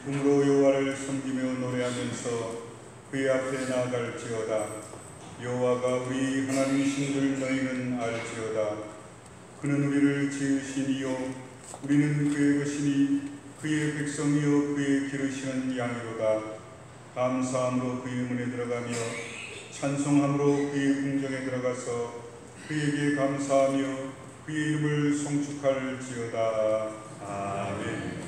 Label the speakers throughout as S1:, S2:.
S1: 기쁨으로 여호와를 섬기며 노래하면서 그의 앞에 나아갈지어다. 여호와가 우리 하나님이신 줄 너희는 알지어다. 그는 우리를 지으신 이요 우리는 그의 것이니 그의 백성이요 그의 기르시는 양이로다. 감사함으로 그의 문에 들어가며 찬송함으로 그의 궁정에 들어가서 그에게 감사하며 그의 이름을 송축할지어다. 아멘.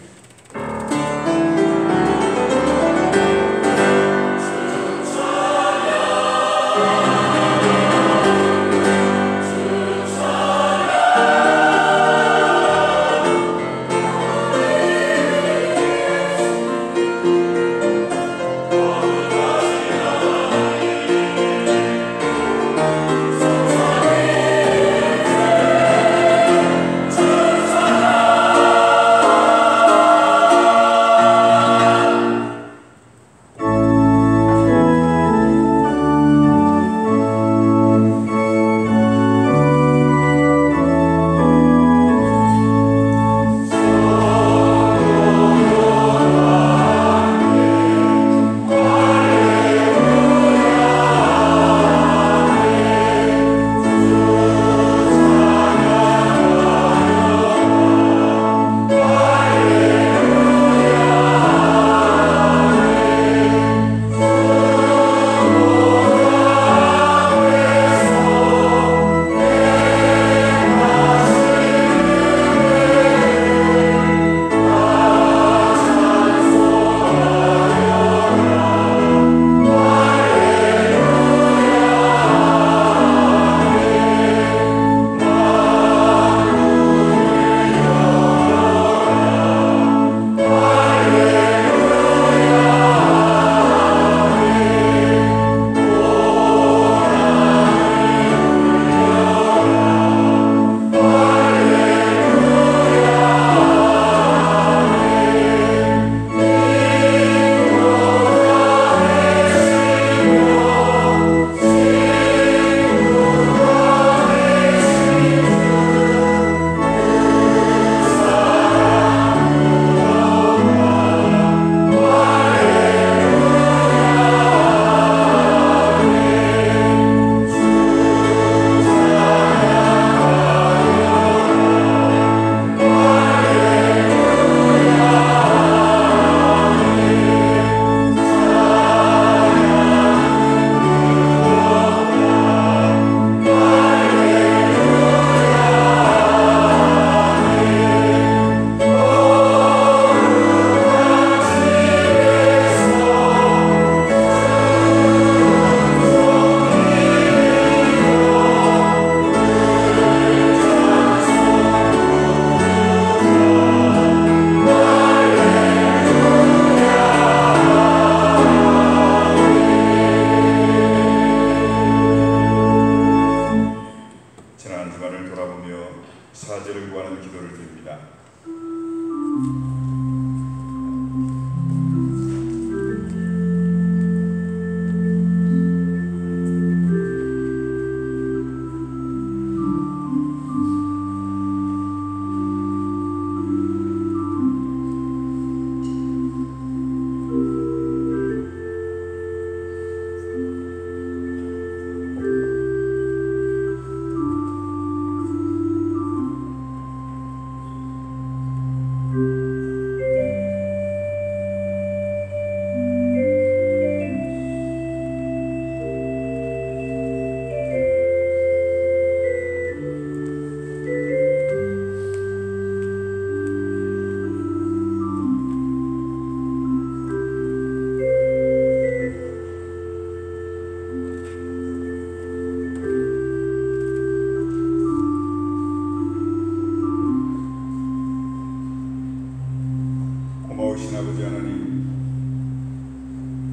S1: 놀라우신 아버지 하나님,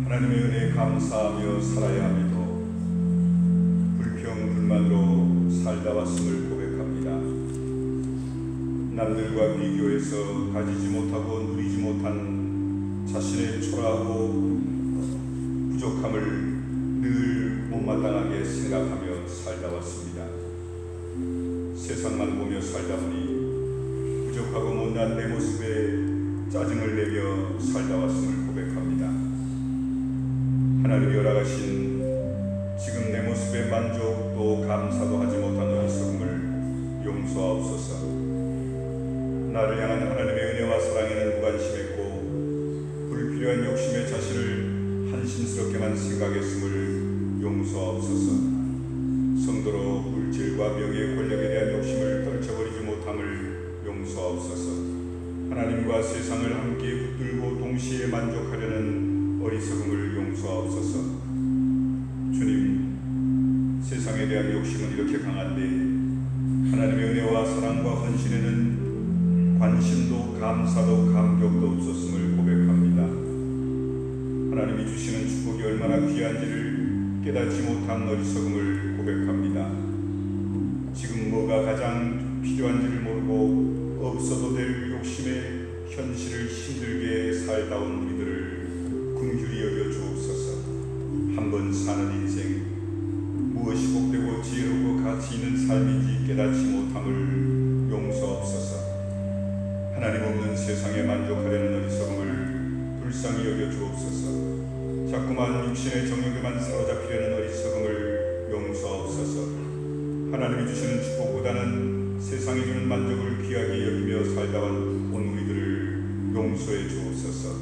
S1: 하나님의 은혜에 감사하며 살아야 함에도 불평불만으로 살다 왔음을 고백합니다. 남들과 비교해서 가지지 못하고 누리지 못한 자신의 초라하고 부족함을 늘 못마땅하게 생각하며 살다 왔습니다. 세상만 보며 살다 보니 부족하고 못난 내 모습에 짜증을 내며 살다 왔음을 고백합니다. 하나님이 허락하신 지금 내 모습에 만족도 감사도 하지 못한 어리석음을 용서하옵소서. 나를 향한 하나님의 은혜와 사랑에는 무관심했고 불필요한 욕심에 자신을 한심스럽게만 생각했음을 용서하옵소서. 성도로 물질과 명예 권력에 대한 욕심을 떨쳐버리지 못함을 용서하옵소서. 하나님과 세상을 함께 붙들고 동시에 만족하려는 어리석음을 용서하옵소서. 주님, 세상에 대한 욕심은 이렇게 강한데 하나님의 은혜와 사랑과 헌신에는 관심도 감사도 감격도 없었음을 고백합니다. 하나님이 주시는 축복이 얼마나 귀한지를 깨닫지 못한 어리석음을 고백합니다. 지금 뭐가 가장 필요한지를 모르고 없어도 될 욕심의 현실을 힘들게 살다 온 우리들을 긍휼히 여겨 주옵소서. 한 번 사는 인생 무엇이 복되고 지혜롭고 가치 있는 삶인지 깨닫지 못함을 용서옵소서. 하나님 없는 세상에 만족하려는 어리석음을 불쌍히 여겨 주옵소서. 자꾸만 육신의 정욕에만 사로잡히려는 어리석음을 용서옵소서. 하나님이 주시는 축복보다는 세상이 주는 만족을 귀하게 여기며 살다 온 우리들을 용서해 주옵소서.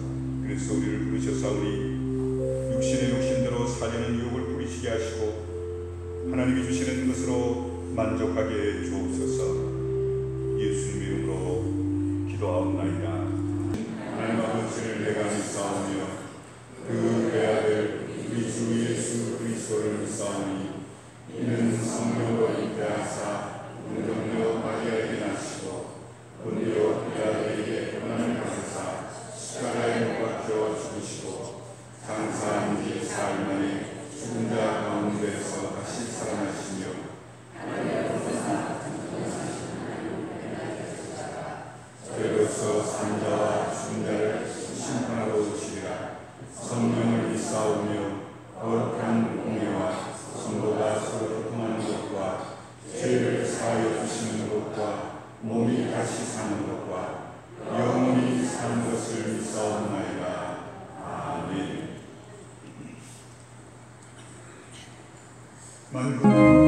S1: 그래서 우리를 부르셔사오니 육신의 욕심대로 살려는 유혹을 뿌리시게 하시고 하나님이 주시는 것으로 만족하게 해 주옵소서. 예수님의 이름으로 기도하옵나이다. 하나님 아버지를 내가 믿사오며 그 외아들 우리 주 예수 그리스도를 믿사오니 이는 성령으로 잉태하사 동정녀 마리아에게 나시고 본디오 빌라도에게 고난을 받으사 십자가에 못 박혀 죽으시고 장사한 지 4일 만에 죽은 자 가운데서 다시 살아나시며 죄로서 산 자와 죽은 자를 심판하러 오시리라. 성령을 믿사오며 거룩한 공예와 성도가 서로 통하는 것과 죄를 사하여 주시는 것과 몸이 다시 사는 것과 영원히 사는 것을 믿사옵나이다. 아멘.
S2: 나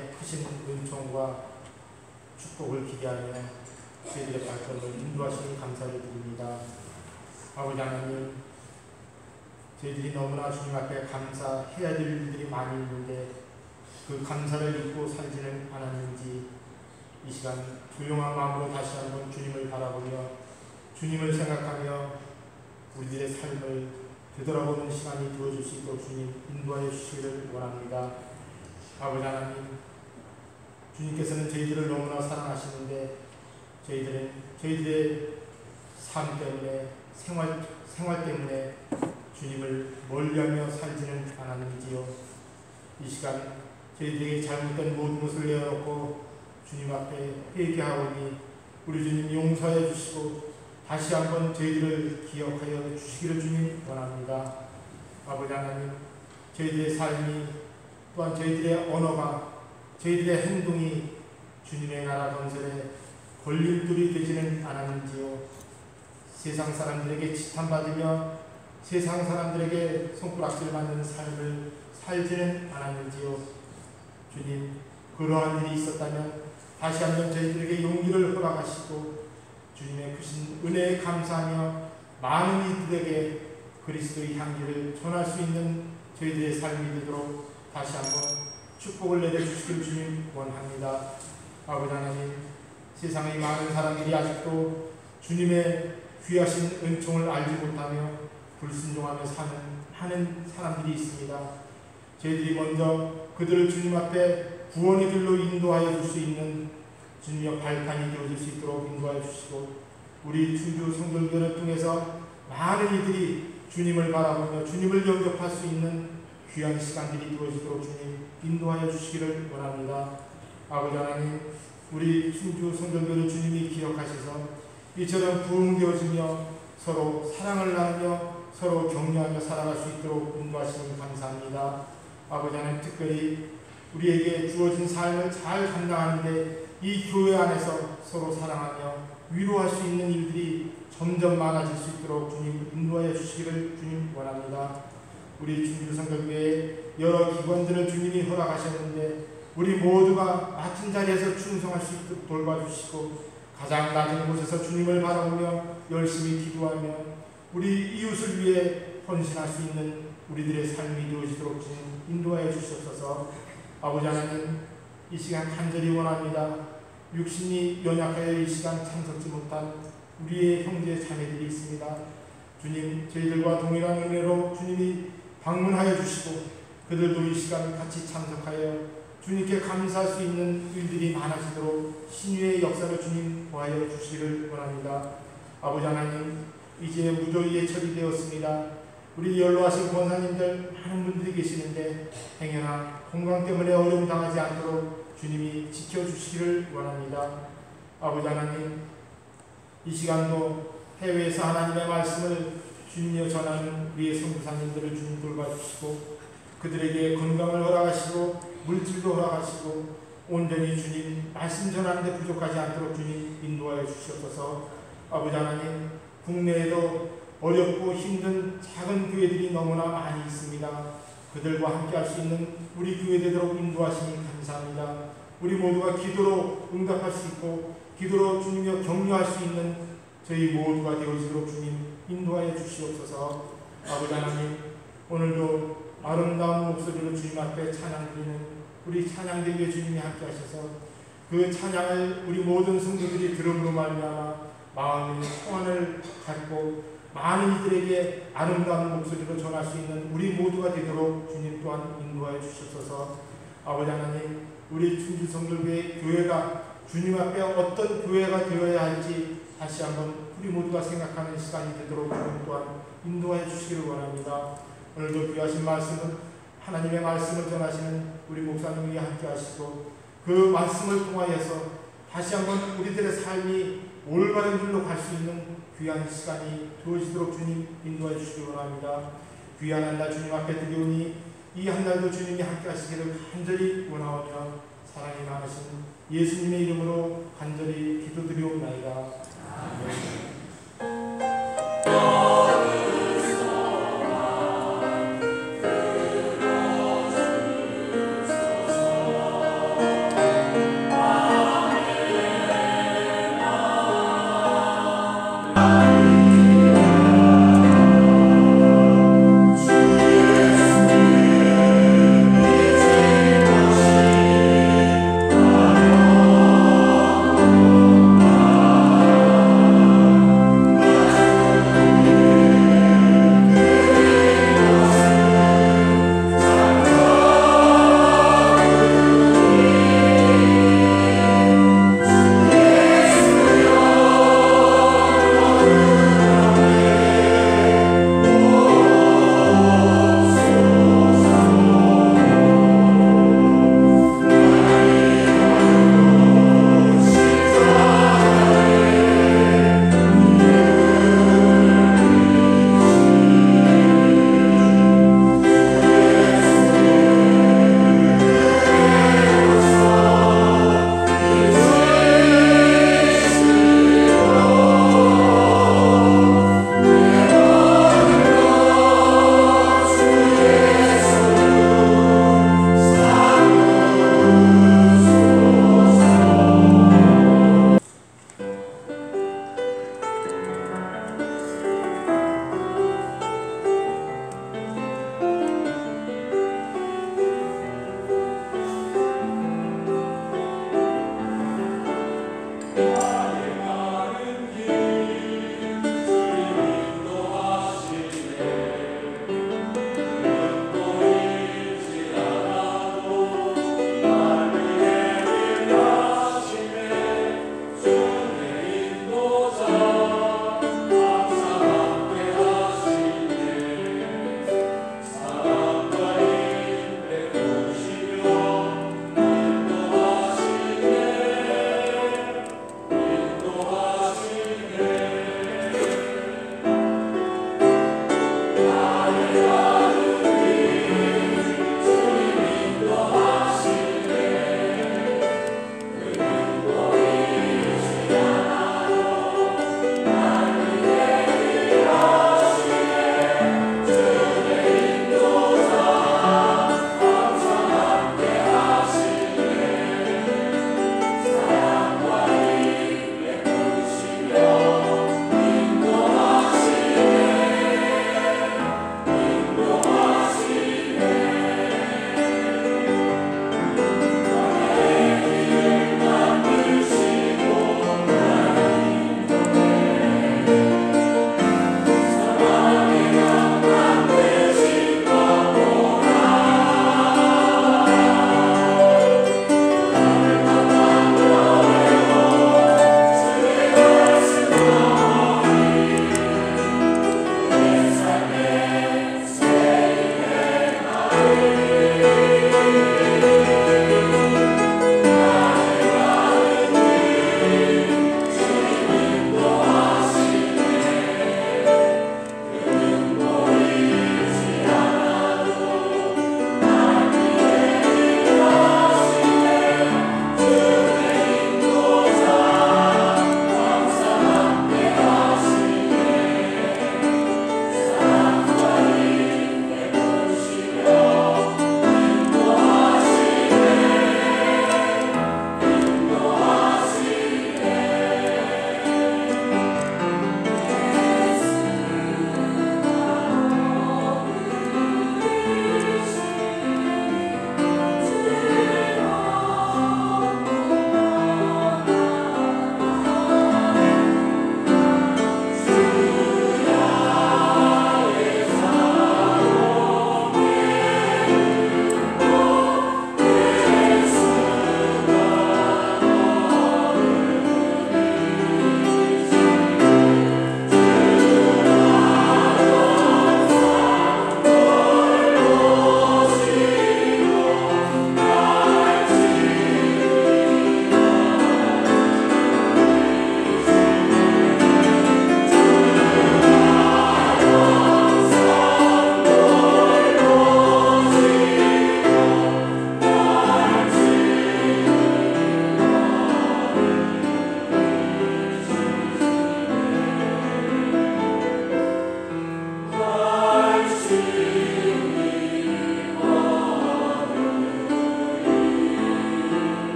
S2: 하나님의 크신 은총과 축복을 기대하며 저희들의 발걸음을 인도하시니 감사를 드립니다. 아버지 하나님, 저희들이 너무나 주님 앞에 감사해야 될 일들이 많이 있는데 그 감사를 잊고 살지는 않았는지 이 시간 조용한 마음으로 다시 한번 주님을 바라보며 주님을 생각하며 우리들의 삶을 되돌아보는 시간이 되어줄 수 있도록 주님 인도하여 주시기를 원합니다. 아버지 하나님, 주님께서는 저희들을 너무나 사랑하시는데 저희들은 저희들의 삶 때문에 생활 때문에 주님을 멀리하며 살지는 않았는지요. 이 시간 저희들에게 잘못된 모든 것을 내어놓고 주님 앞에 회개하오니 우리 주님 용서해 주시고 다시 한번 저희들을 기억하여 주시기를 주님 원합니다. 아버지 하나님, 저희들의 삶이 또한 저희들의 언어가 저희들의 행동이 주님의 나라 건설에 걸림돌이 되지는 않았는지요. 세상 사람들에게 지탄받으며 세상 사람들에게 손가락질 받는 삶을 살지는 않았는지요. 주님, 그러한 일이 있었다면 다시 한번 저희들에게 용기를 허락하시고 주님의 크신 은혜에 감사하며 많은 이들에게 그리스도의 향기를 전할 수 있는 저희들의 삶이 되도록 다시 한번 축복을 내려주시길 주님 원합니다. 아버지 하나님, 세상의 많은 사람들이 아직도 주님의 귀하신 은총을 알지 못하며 불순종하며 하는 사람들이 있습니다. 저희들이 먼저 그들을 주님 앞에 구원의 길로 인도하여 줄 수 있는 주님의 발판이 되어줄 수 있도록 인도하여 주시고 우리 충주 성결교를 통해서 많은 이들이 주님을 바라보며 주님을 영접할 수 있는 귀한 시간들이 되어지도록 주님 인도하여 주시기를 원합니다. 아버지 하나님, 우리 충주 성결교를 주님이 기억하셔서 이처럼 부흥되어지며 서로 사랑을 나누며 서로 격려하며 살아갈 수 있도록 인도하시니 감사합니다. 아버지 하나님, 특별히 우리에게 주어진 삶을 잘 감당하는데 이 교회 안에서 서로 사랑하며 위로할 수 있는 일들이 점점 많아질 수 있도록 주님 인도하여 주시기를 주님 원합니다. 우리 충주 성결교회의 여러 기관들을 주님이 허락하셨는데 우리 모두가 같은 자리에서 충성할 수 있도록 돌봐주시고 가장 낮은 곳에서 주님을 바라보며 열심히 기도하며 우리 이웃을 위해 헌신할 수 있는 우리들의 삶이 되어지도록 주님 인도하여 주시옵소서. 아버지 하나님, 이 시간 간절히 원합니다. 육신이 연약하여 이 시간 참석지 못한 우리의 형제 자매들이 있습니다. 주님, 저희들과 동일한 은혜로 주님이 방문하여 주시고 그들도 이 시간 같이 참석하여 주님께 감사할 수 있는 일들이 많아지도록 신유의 역사를 주님 보하여 주시기를 원합니다. 아버지 하나님, 이제 무더위에 처리되었습니다. 우리 연로하신 권사님들 많은 분들이 계시는데 행여나 건강 때문에 어려움 당하지 않도록 주님이 지켜주시기를 원합니다. 아버지 하나님, 이 시간도 해외에서 하나님의 말씀을 주님여 전하는 우리의 선교사님들을 주님 돌봐주시고 그들에게 건강을 허락하시고 물질도 허락하시고 온전히 주님 말씀 전하는 데 부족하지 않도록 주님 인도하여 주시옵소서. 아버지 하나님, 국내에도 어렵고 힘든 작은 교회들이 너무나 많이 있습니다. 그들과 함께 할 수 있는 우리 교회 되도록 인도하시니 감사합니다. 우리 모두가 기도로 응답할 수 있고 기도로 주님여 격려할 수 있는 저희 모두가 되어지도록 주님 인도하여 주시옵소서. 아버지 하나님, 오늘도 아름다운 목소리로 주님 앞에 찬양 드리는 우리 찬양대교회 주님이 함께 하셔서 그 찬양을 우리 모든 성도들이 들음으로 말미암아 마음의 평안을 갖고 많은 이들에게 아름다운 목소리로 전할 수 있는 우리 모두가 되도록 주님 또한 인도하여 주시옵소서. 아버지 하나님, 우리 충주 성결교회 교회가 주님 앞에 어떤 교회가 되어야 할지 다시 한번 우리 모두가 생각하는 시간이 되도록 주님 또한 인도하여 주시기를 원합니다. 오늘도 귀하신 말씀은 하나님의 말씀을 전하시는 우리 목사님이 함께 하시고 그 말씀을 통하여서 다시 한번 우리들의 삶이 올바른 길로 갈 수 있는 귀한 시간이 되어지도록 주님 인도해 주시기 원합니다. 귀한 한 날 주님 앞에 드리오니 이 한 날도 주님이 함께 하시기를 간절히 원하오며 사랑이 많으신 예수님의 이름으로 간절히 기도드리옵나이다. 아멘.
S3: 주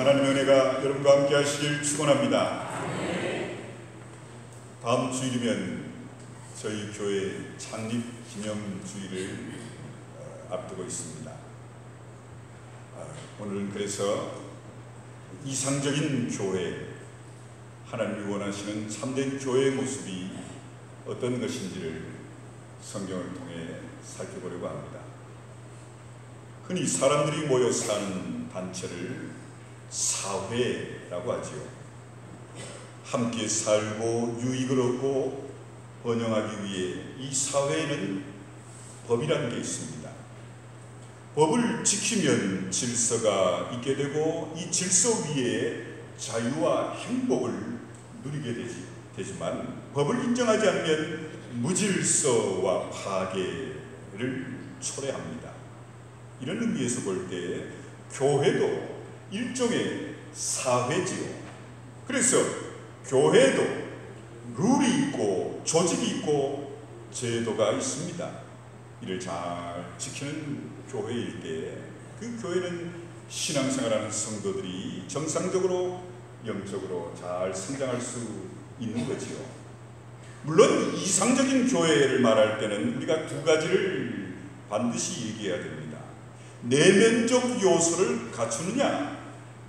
S1: 하나님의 은혜가 여러분과 함께 하시길 축원합니다. 다음 주일이면 저희 교회 창립 기념주일을 앞두고 있습니다. 오늘은 그래서 이상적인 교회, 하나님이 원하시는 참된 교회의 모습이 어떤 것인지를 성경을 통해 살펴보려고 합니다. 흔히 사람들이 모여 사는 단체를 사회라고 하지요. 함께 살고 유익을 얻고 번영하기 위해 이 사회에는 법이라는 게 있습니다. 법을 지키면 질서가 있게 되고 이 질서 위에 자유와 행복을 누리게 되지만 법을 인정하지 않으면 무질서와 파괴를 초래합니다. 이런 의미에서 볼 때 교회도 일종의 사회지요. 그래서 교회도 룰이 있고 조직이 있고 제도가 있습니다. 이를 잘 지키는 교회일 때 그 교회는 신앙생활하는 성도들이 정상적으로 영적으로 잘 성장할 수 있는 거지요. 물론 이상적인 교회를 말할 때는 우리가 두 가지를 반드시 얘기해야 됩니다. 내면적 요소를 갖추느냐,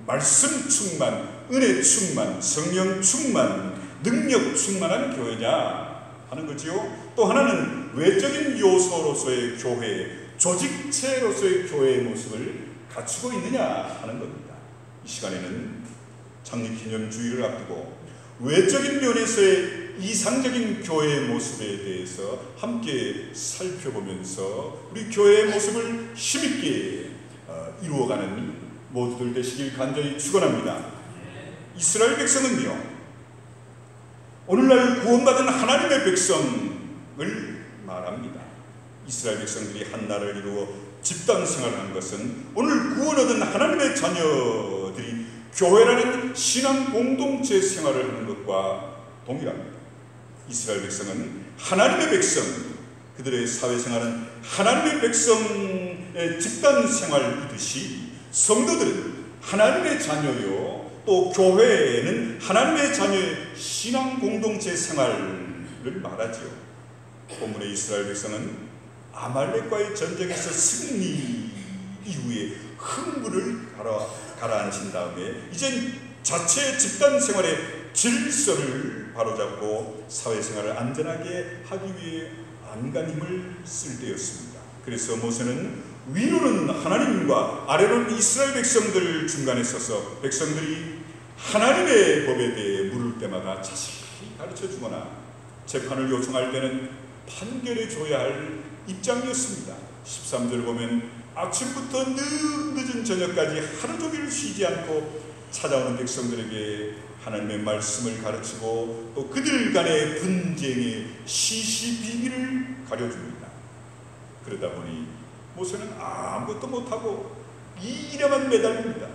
S1: 말씀 충만, 은혜 충만, 성령 충만, 능력 충만한 교회냐 하는 거지요. 또 하나는 외적인 요소로서의 교회, 조직체로서의 교회의 모습을 갖추고 있느냐 하는 겁니다. 이 시간에는 창립기념주의를 앞두고 외적인 면에서의 이상적인 교회의 모습에 대해서 함께 살펴보면서 우리 교회의 모습을 힘있게 이루어가는 모두들 되시길 간절히 축원합니다. 이스라엘 백성은요, 오늘날 구원받은 하나님의 백성을 말합니다. 이스라엘 백성들이 한 나라를 이루어 집단 생활하는 것은 오늘 구원 얻은 하나님의 자녀들이 교회라는 신앙 공동체 생활을 하는 것과 동일합니다. 이스라엘 백성은 하나님의 백성, 그들의 사회생활은 하나님의 백성의 집단 생활이듯이 성도들은 하나님의 자녀요, 또 교회에는 하나님의 자녀의 신앙 공동체 생활을 말하지요. 본문의 이스라엘 백성은 아말렉과의 전쟁에서 승리 이후에 흥분을 가라앉힌 다음에 이젠 자체 집단 생활의 질서를 바로잡고 사회생활을 안전하게 하기 위해 안간힘을 쓸 때였습니다. 그래서 모세는 위로는 하나님과 아래로는 이스라엘 백성들 중간에 서서 백성들이 하나님의 법에 대해 물을 때마다 자세히 가르쳐 주거나 재판을 요청할 때는 판결해 줘야 할 입장이었습니다. 13절 보면 아침부터 늦은 저녁까지 하루 종일 쉬지 않고 찾아오는 백성들에게 하나님의 말씀을 가르치고 또 그들 간의 분쟁의 시시비비를 가려줍니다. 그러다 보니 모세는 아무것도 못하고 이 일에만 매달립니다.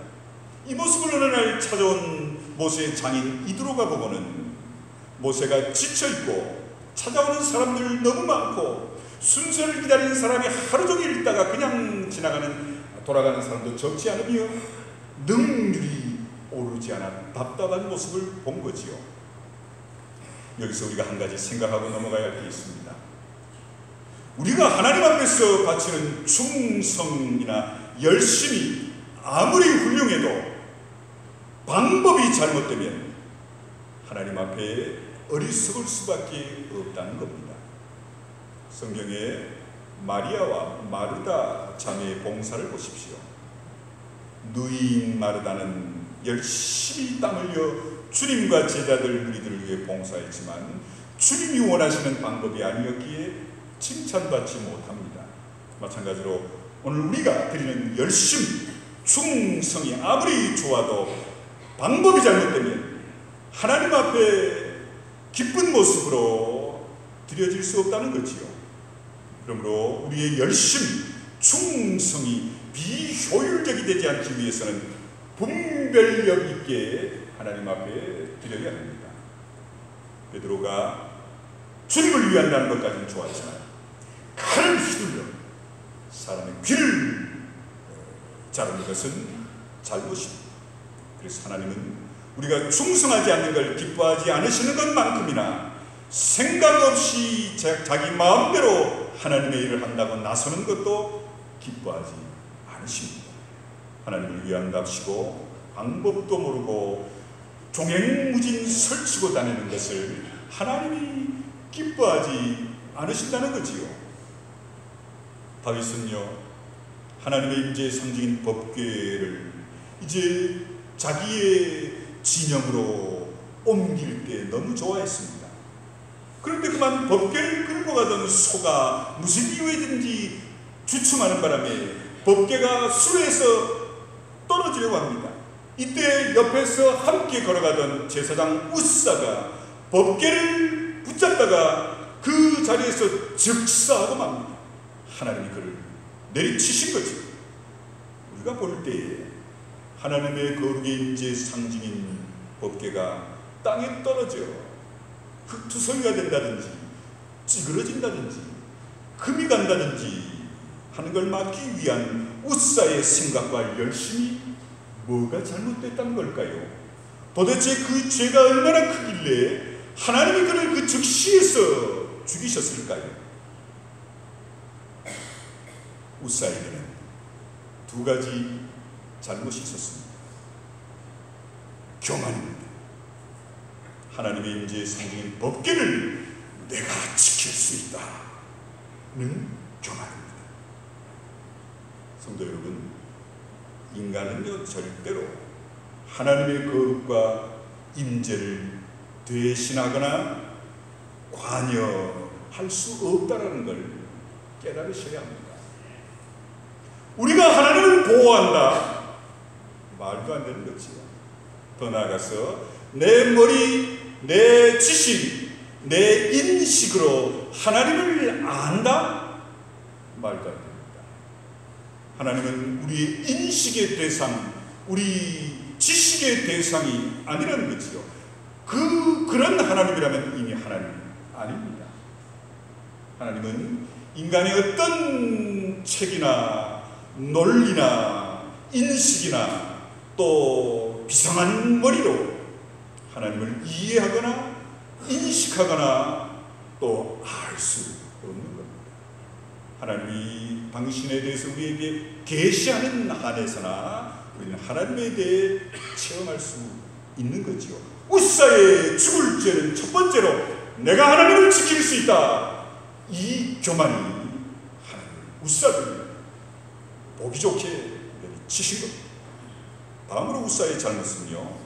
S1: 이 모습을 어느 날 찾아온 모세의 장인 이드로가 보고는 모세가 지쳐있고 찾아오는 사람들 너무 많고 순서를 기다리는 사람이 하루 종일 있다가 그냥 돌아가는 사람도 적지 않으며 능률이 오르지 않아 답답한 모습을 본 거지요. 여기서 우리가 한 가지 생각하고 넘어가야 할 게 있습니다. 우리가 하나님 앞에서 바치는 충성이나 열심이 아무리 훌륭해도 방법이 잘못되면 하나님 앞에 어리석을 수밖에 없다는 겁니다. 성경에 마리아와 마르다 자매의 봉사를 보십시오. 누이인 마르다는 열심히 땀 흘려 주님과 제자들 무리들을 위해 봉사했지만 주님이 원하시는 방법이 아니었기에 칭찬받지 못합니다. 마찬가지로 오늘 우리가 드리는 열심, 충성이 아무리 좋아도 방법이 잘못되면 하나님 앞에 기쁜 모습으로 드려질 수 없다는 거지요. 그러므로 우리의 열심, 충성이 비효율적이 되지 않기 위해서는 분별력 있게 하나님 앞에 드려야 합니다. 베드로가 주님을 위한다는 것까지는 좋았지만 칼을 휘둘러 사람의 귀를 자르는 것은 잘못입니다. 그래서 하나님은 우리가 충성하지 않는 걸 기뻐하지 않으시는 것만큼이나 생각 없이 자기 마음대로 하나님의 일을 한다고 나서는 것도 기뻐하지 않으십니다. 하나님을 위한답시고 방법도 모르고 종횡무진 설치고 다니는 것을 하나님이 기뻐하지 않으신다는 거지요. 다윗은요, 하나님의 임재의 상징인 법궤를 이제 자기의 진영으로 옮길 때 너무 좋아했습니다. 그런데 그만 법궤를 끌고 가던 소가 무슨 이유에든지 주춤하는 바람에 법궤가 수레에서 떨어지려고 합니다. 이때 옆에서 함께 걸어가던 제사장 우사가 법궤를 붙잡다가 그 자리에서 즉사하고 맙니다. 하나님이 그를 내리치신 거죠. 우리가 볼 때에 하나님의 거룩의 임재의 상징인 법궤가 땅에 떨어져 흙투성이가 된다든지 찌그러진다든지 금이 간다든지 하는 걸 막기 위한 우사의 생각과 열심이 뭐가 잘못됐다는 걸까요? 도대체 그 죄가 얼마나 크길래 하나님이 그를 그 즉시에서 죽이셨을까요? 우사에게는 두 가지 잘못이 있었습니다. 교만입니다. 하나님의 임재의 상징인 법궤를 내가 지킬 수 있다는 교만입니다. 성도 여러분, 인간은요 절대로 하나님의 거룩과 임재를 대신하거나 관여할 수 없다는 걸 깨달으셔야 합니다. 우리가 하나님을 보호한다, 말도 안 되는 거지요. 더 나아가서 내 머리, 내 지식, 내 인식으로 하나님을 안다, 말도 안 됩니다. 하나님은 우리의 인식의 대상, 우리 지식의 대상이 아니라는 거지요. 그런 하나님이라면 이미 하나님 아닙니다. 하나님은 인간의 어떤 책이나 논리나 인식이나 또 비상한 머리로 하나님을 이해하거나 인식하거나 또 알 수 없는 겁니다. 하나님이 당신에 대해서 우리에게 계시하는 한에서나 우리는 하나님에 대해 체험할 수 있는 거지요. 우사의 죽을 죄는 첫 번째로 내가 하나님을 지킬 수 있다, 이 교만이 하나님 우사를 보기 좋게 내리치신 겁니다. 다음으로 우사의 잘못은요,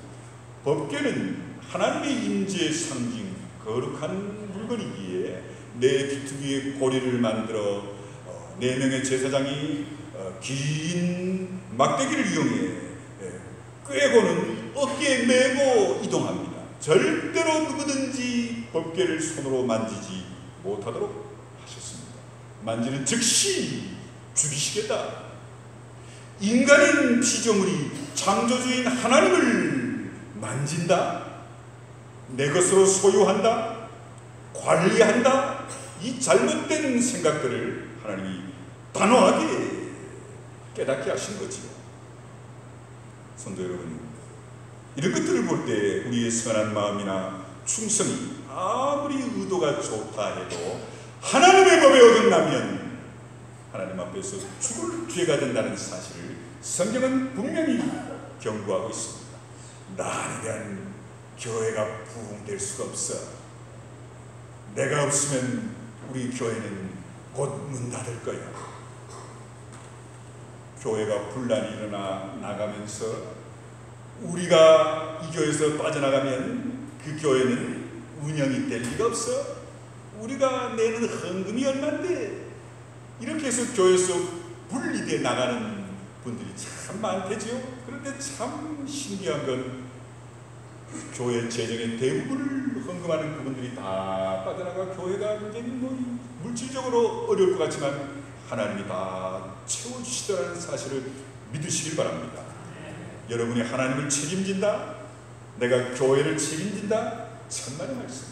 S1: 법궤는 하나님의 임재의 상징, 거룩한 물건이기에 내 비투기에 고리를 만들어 4명의 제사장이 긴 막대기를 이용해 꿰고는 어깨에 메고 이동합니다. 절대로 누구든지 법궤를 손으로 만지지 못하도록 하셨습니다. 만지는 즉시 죽이시겠다. 인간인 피조물이 창조주인 하나님을 만진다, 내 것으로 소유한다, 관리한다, 이 잘못된 생각들을 하나님이 단호하게 깨닫게 하신 거지요. 성도 여러분, 이런 것들을 볼 때 우리의 선한 마음이나 충성이 아무리 의도가 좋다 해도 하나님의 법에 어긋나면 하나님 앞에서 죽을 죄가 된다는 사실을 성경은 분명히 경고하고 있습니다. 나에 대한 교회가 부흥될 수가 없어. 내가 없으면 우리 교회는 곧 문 닫을 거야. 교회가 분란이 일어나 나가면서 우리가 이 교회에서 빠져나가면 그 교회는 운영이 될 리가 없어. 우리가 내는 헌금이 얼만데. 이렇게 해서 교회에서 분리돼 나가는 분들이 참 많대죠. 그런데 참 신기한 건 교회 재정의 대부분을 헌금하는 그분들이 다 빠져나가 교회가 굉장히 물질적으로 어려울 것 같지만 하나님이 다 채워주시더라는 사실을 믿으시길 바랍니다. 여러분이 하나님을 책임진다, 내가 교회를 책임진다, 천만의 말씀.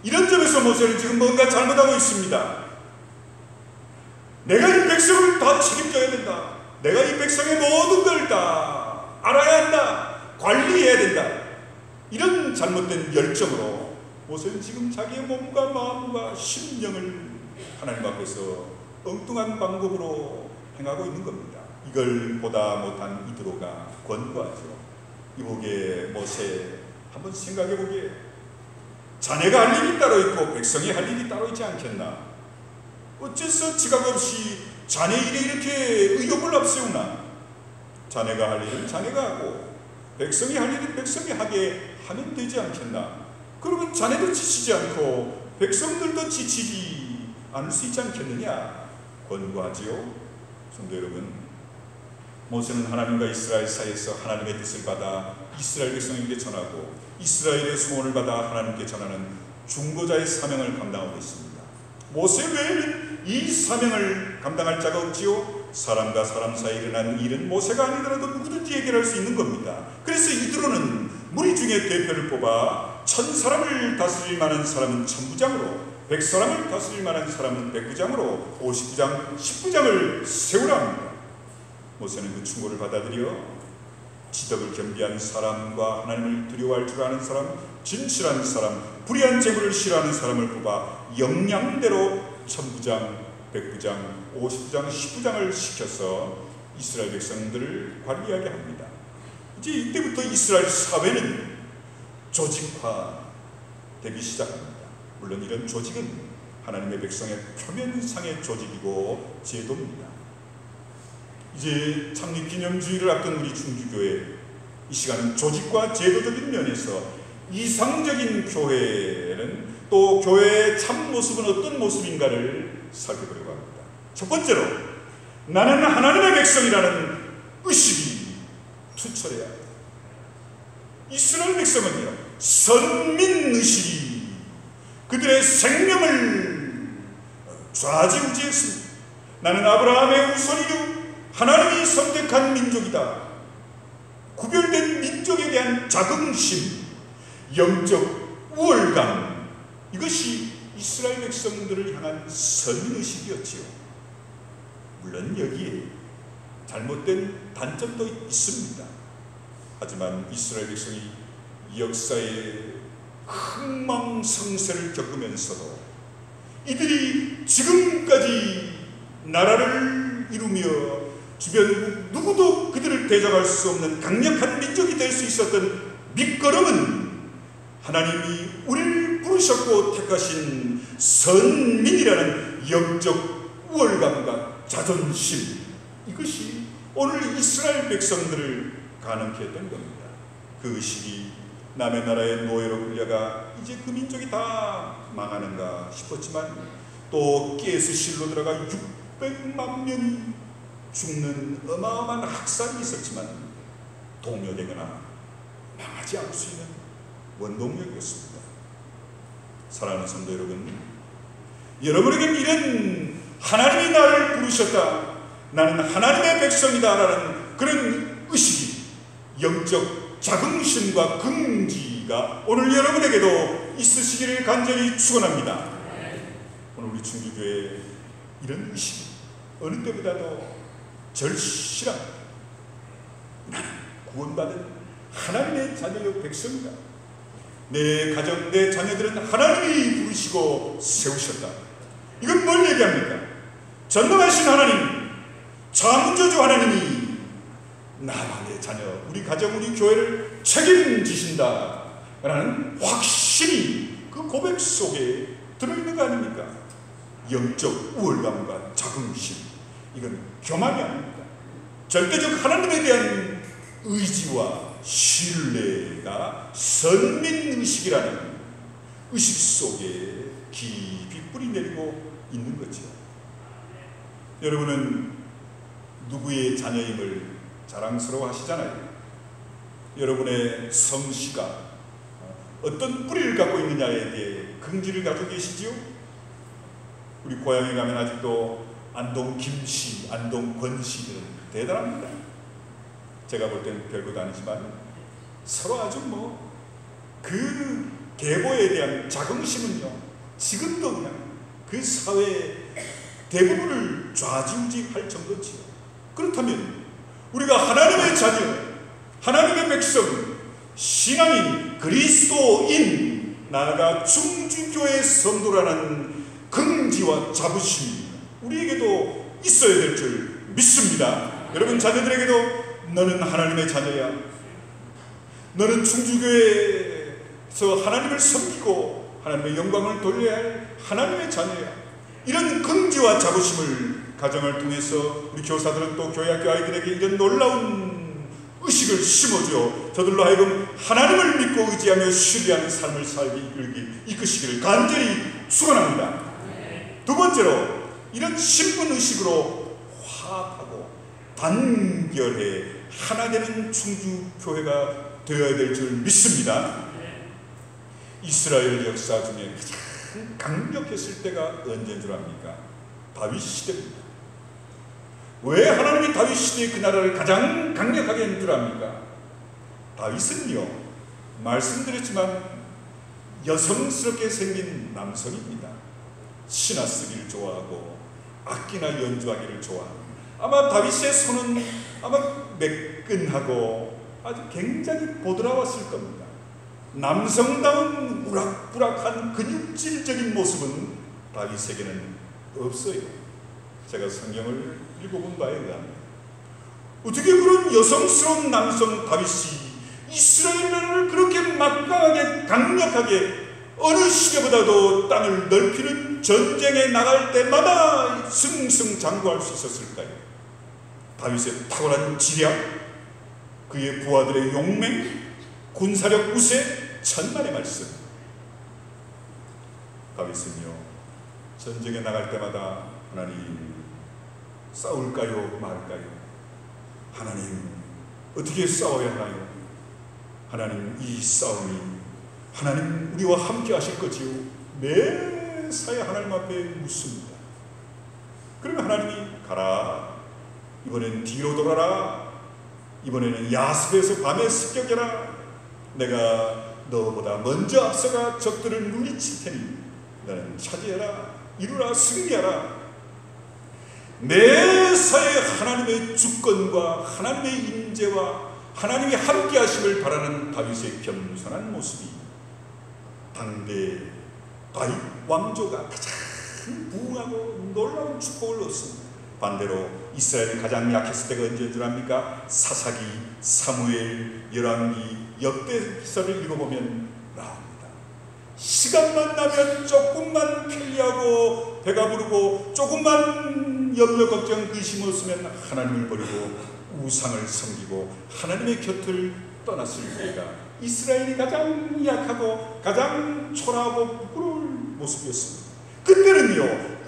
S1: 이런 점에서 모세는 지금 뭔가 잘못하고 있습니다. 내가 이 백성을 다 책임져야 된다. 내가 이 백성의 모든 걸 다 알아야 한다, 관리해야 된다, 이런 잘못된 열정으로 모세는 지금 자기의 몸과 마음과 심령을 하나님 앞에서 엉뚱한 방법으로 행하고 있는 겁니다. 이걸 보다 못한 이드로가 권고하죠. 이보게 모세, 한번 생각해 보게. 자네가 할 일이 따로 있고 백성이 할 일이 따로 있지 않겠나? 어째서 지각 없이 자네 일에 이렇게 의욕을 앞세우나? 자네가 할 일은 자네가 하고 백성이 할 일은 백성이 하게 하면 되지 않겠나? 그러면 자네도 지치지 않고 백성들도 지치지 않을 수 있지 않겠느냐? 권고하지요. 성도 여러분, 모세는 하나님과 이스라엘 사이에서 하나님의 뜻을 받아 이스라엘 백성에게 전하고 이스라엘의 소원을 받아 하나님께 전하는 중보자의 사명을 감당하고 있습니다. 모세 외에는 이 사명을 감당할 자가 없지요. 사람과 사람 사이에 일어난 일은 모세가 아니더라도 누구든지 해결할 수 있는 겁니다. 그래서 이드로는 무리 중에 대표를 뽑아 1000사람을 다스릴 만한 사람은 1000부장으로, 100사람을 다스릴 만한 사람은 100부장으로 50부장, 10부장을 세우라 합니다. 모세는 그 충고를 받아들여 지덕을 겸비한 사람과 하나님을 두려워할 줄 아는 사람, 진실한 사람, 불의한 재물을 싫어하는 사람을 뽑아 역량대로 1000부장, 100부장, 50부장, 10부장을 시켜서 이스라엘 백성들을 관리하게 합니다. 이제 이때부터 이스라엘 사회는 조직화되기 시작합니다. 물론 이런 조직은 하나님의 백성의 표면상의 조직이고 제도입니다. 이제 창립기념주의를 앞둔 우리 충주교회, 이 시간은 조직과 제도적인 면에서 이상적인 교회는 또 교회의 참모습은 어떤 모습인가를 살펴보려고 합니다. 첫 번째로, 나는 하나님의 백성이라는 의식이 투철해야 합니다. 이스라엘 백성은요, 선민의식이 그들의 생명을 좌지우지했습니다. 나는 아브라함의 후손이요 하나님이 선택한 민족이다. 구별된 민족에 대한 자긍심, 영적 우월감, 이것이 이스라엘 백성들을 향한 선민의식이었지요. 물론 여기에 잘못된 단점도 있습니다. 하지만 이스라엘 백성이 역사의 흥망성쇠를 겪으면서도 이들이 지금까지 나라를 이루며 주변 누구도 그들을 대적할 수 없는 강력한 민족이 될 수 있었던 밑거름은 하나님이 우리를 부르셨고 택하신 선민이라는 영적 우월감과 자존심, 이것이 오늘 이스라엘 백성들을 가능케 했던 겁니다. 그 의식이 남의 나라의 노예로 끌려가 이제 그 민족이 다 망하는가 싶었지만 또 가스실로 들어가 600만 명이 죽는 어마어마한 학살이 있었지만 동요되거나 망하지 않을 수 있는 원동력이었습니다. 사랑하는 성도 여러분, 여러분에게는 이런 하나님이 나를 부르셨다, 나는 하나님의 백성이다 라는 그런 의식이, 영적 자긍심과 긍지가 오늘 여러분에게도 있으시기를 간절히 축원합니다. 오늘 우리 충주교회 이런 의식이 어느 때보다도 절실한, 나는 구원받은 하나님의 자녀요 백성이다. 내 가정, 내 자녀들은 하나님이 부르시고 세우셨다. 이건 뭘 얘기합니까? 전능하신 하나님, 창조주 하나님이 나와 내 자녀, 우리 가정, 우리 교회를 책임지신다 라는 확신이 그 고백 속에 들어있는 거 아닙니까? 영적 우월감과 자긍심, 이건 교만이 아닙니다. 절대적 하나님에 대한 의지와 신뢰가 선민의식이라는 의식 속에 깊이 뿌리내리고 있는 거죠. 여러분은 누구의 자녀임을 자랑스러워 하시잖아요. 여러분의 성씨가 어떤 뿌리를 갖고 있느냐에 대해 긍지를 가지고 계시지요? 우리 고향에 가면 아직도 안동 김씨, 안동 권씨들은 대단합니다. 제가 볼 때는 별것도 아니지만 서로 아주 그 계보에 대한 자긍심은요, 지금도 그냥 그 사회의 대부분을 좌지우지할 정도지요. 그렇다면 우리가 하나님의 자녀, 하나님의 백성, 신앙인, 그리스도인, 나아가 충주교회 성도라는 긍지와 자부심이 우리에게도 있어야 될 줄 믿습니다. 여러분 자녀들에게도 너는 하나님의 자녀야. 너는 충주교회에서 하나님을 섬기고 하나님의 영광을 돌려야 할 하나님의 자녀야. 이런 긍지와 자부심을 가정을 통해서 우리 교사들은 또 교회학교 아이들에게 이런 놀라운 의식을 심어주어 저들로 하여금 하나님을 믿고 의지하며 신뢰하는 삶을 살기 이끄시기를 간절히 축원합니다. 두 번째로 이런 신분 의식으로 화합하고 단결해 하나 되는 충주교회가 되어야 될 줄 믿습니다. 이스라엘 역사 중에 가장 강력했을 때가 언제인 줄 압니까? 다윗 시대입니다. 왜 하나님이 다윗 시대의 그 나라를 가장 강력하게 했는 줄 압니까? 다윗은요, 말씀드렸지만 여성스럽게 생긴 남성입니다. 시나 쓰기를 좋아하고 악기나 연주하기를 좋아합니다. 아마 다윗의 손은 아마 매끈하고 아주 굉장히 보드라웠을 겁니다. 남성다운 우락부락한 근육질적인 모습은 다윗에게는 없어요. 제가 성경을 읽어본 바에 의하면 어떻게 그런 여성스러운 남성 다윗이 이스라엘 나라를 그렇게 막강하게 강력하게 어느 시대보다도 땅을 넓히는 전쟁에 나갈 때마다 승승장구할 수 있었을까요? 다윗의 탁월한 지략, 그의 부하들의 용맹, 군사력 우세, 천만의 말씀. 다윗은요, 전쟁에 나갈 때마다 하나님 싸울까요 말까요? 하나님 어떻게 싸워야 하나요? 하나님 이 싸움이 하나님 우리와 함께 하실 거지요? 매사에 하나님 앞에 묻습니다. 그러면 하나님이 가라, 이번엔 뒤로 돌아라, 이번에는 야습에서 밤에 습격해라, 내가 너보다 먼저 앞서가 적들을 물리칠 테니 너는 차지해라, 이루라, 승리하라. 매사에 하나님의 주권과 하나님의 임재와 하나님이 함께 하심을 바라는 다윗의 겸손한 모습이 당대 다윗 왕조가 가장 부흥하고 놀라운 축복을 얻습니다. 반대로 이스라엘이 가장 약했을 때가 언제인 줄 압니까? 사사기, 사무엘, 열왕기, 역대기서를 읽어보면 나옵니다. 시간만 나면 조금만 편리하고 배가 부르고 조금만 염려 걱정 근심 없으면 하나님을 버리고 우상을 섬기고 하나님의 곁을 떠났을 때가 이스라엘이 가장 약하고 가장 초라하고 부끄러울 모습이었습니다. 그때는요,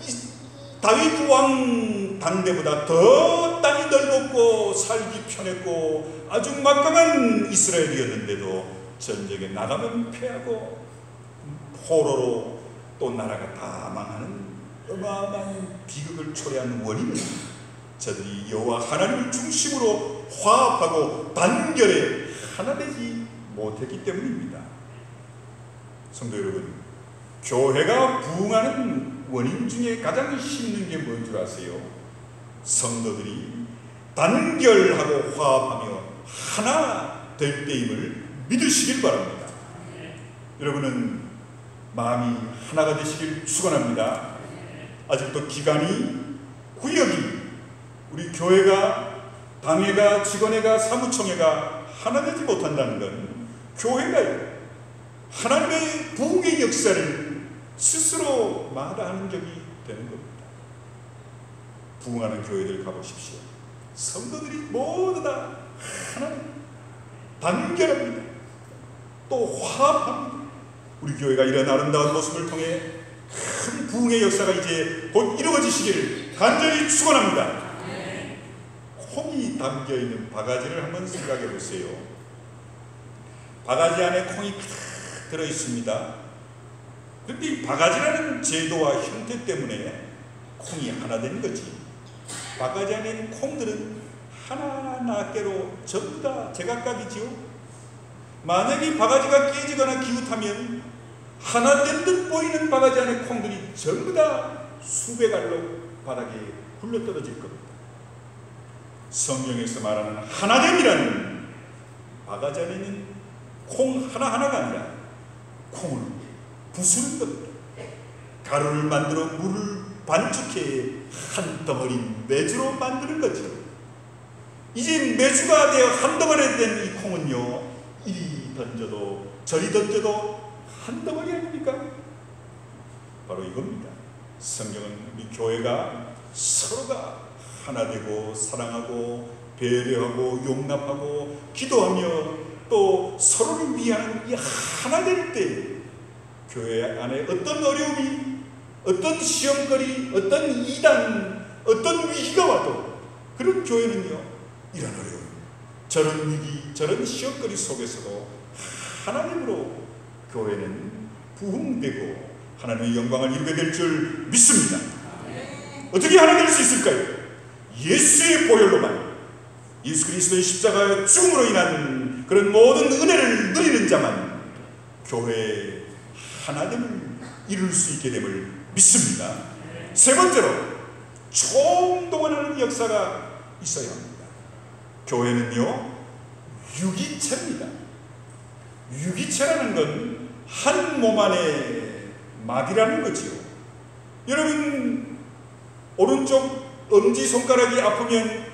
S1: 다윗 왕 당대보다 더 땅이 넓었고 살기 편했고 아주 막강한 이스라엘이었는데도 전쟁에 나가면 패하고 포로로 또 나라가 다 망하는 어마어마한 비극을 초래한 원인은 저들이 여호와 하나님을 중심으로 화합하고 단결해 하나 되지 못했기 때문입니다. 성도 여러분, 교회가 부흥하는 원인 중에 가장 힘든 게 뭔 줄 아세요? 성도들이 단결하고 화합하며 하나 될 때임을 믿으시길 바랍니다. 여러분은 마음이 하나가 되시길 축원합니다. 아직도 기간이, 구역이, 우리 교회가, 당회가, 직원회가, 사무총회가 하나 되지 못한다는 건 교회가요, 하나님의 부흥의 역사를 스스로 마다하는 격이 되는 겁니다. 부흥하는 교회들 가보십시오. 성도들이 모두 다 하나님 단결합니다. 또 화합합니다. 우리 교회가 이런 아름다운 모습을 통해 큰 부흥의 역사가 이제 곧 이루어지시기를 간절히 축원합니다. 콩이 담겨있는 바가지를 한번 생각해 보세요. 바가지 안에 콩이 가득 들어있습니다. 그런데 이 바가지라는 제도와 형태 때문에 콩이 하나 되는 거지. 바가지 안에 있는 콩들은 하나하나께로 전부 다 제각각이지요. 만약에 이 바가지가 깨지거나 기웃하면 하나 된 듯 보이는 바가지 안에 콩들이 전부 다 수백 알로 바닥에 굴러떨어질 겁니다. 성경에서 말하는 하나됨이라는 아가지 안에는 콩 하나하나가 아니라 콩을 부수는 겁니다. 가루를 만들어 물을 반죽해 한 덩어리 메주로 만드는 거죠. 이제 메주가 되어 한 덩어리 된 이 콩은요, 이리 던져도 저리 던져도 한 덩어리 아닙니까? 바로 이겁니다. 성경은 우리 교회가 서로가 하나 되고 사랑하고 배려하고 용납하고 기도하며 또 서로를 위하는 이 하나 될 때 교회 안에 어떤 어려움이, 어떤 시험거리, 어떤 이단, 어떤 위기가 와도 그런 교회는요, 이런 어려움, 저런 위기, 저런 시험거리 속에서도 하나님으로 교회는 부흥되고 하나님의 영광을 이루게 될 줄 믿습니다. 어떻게 하나 될 수 있을까요? 예수의 보혈로만, 예수 그리스도의 십자가의 죽음으로 인한 그런 모든 은혜를 누리는 자만 교회의 하나됨을 이룰 수 있게 됨을 믿습니다. 세 번째로, 총동원하는 역사가 있어야 합니다. 교회는요, 유기체입니다. 유기체라는 건 한 몸 안에 마디라는 거지요. 여러분, 오른쪽 엄지손가락이 아프면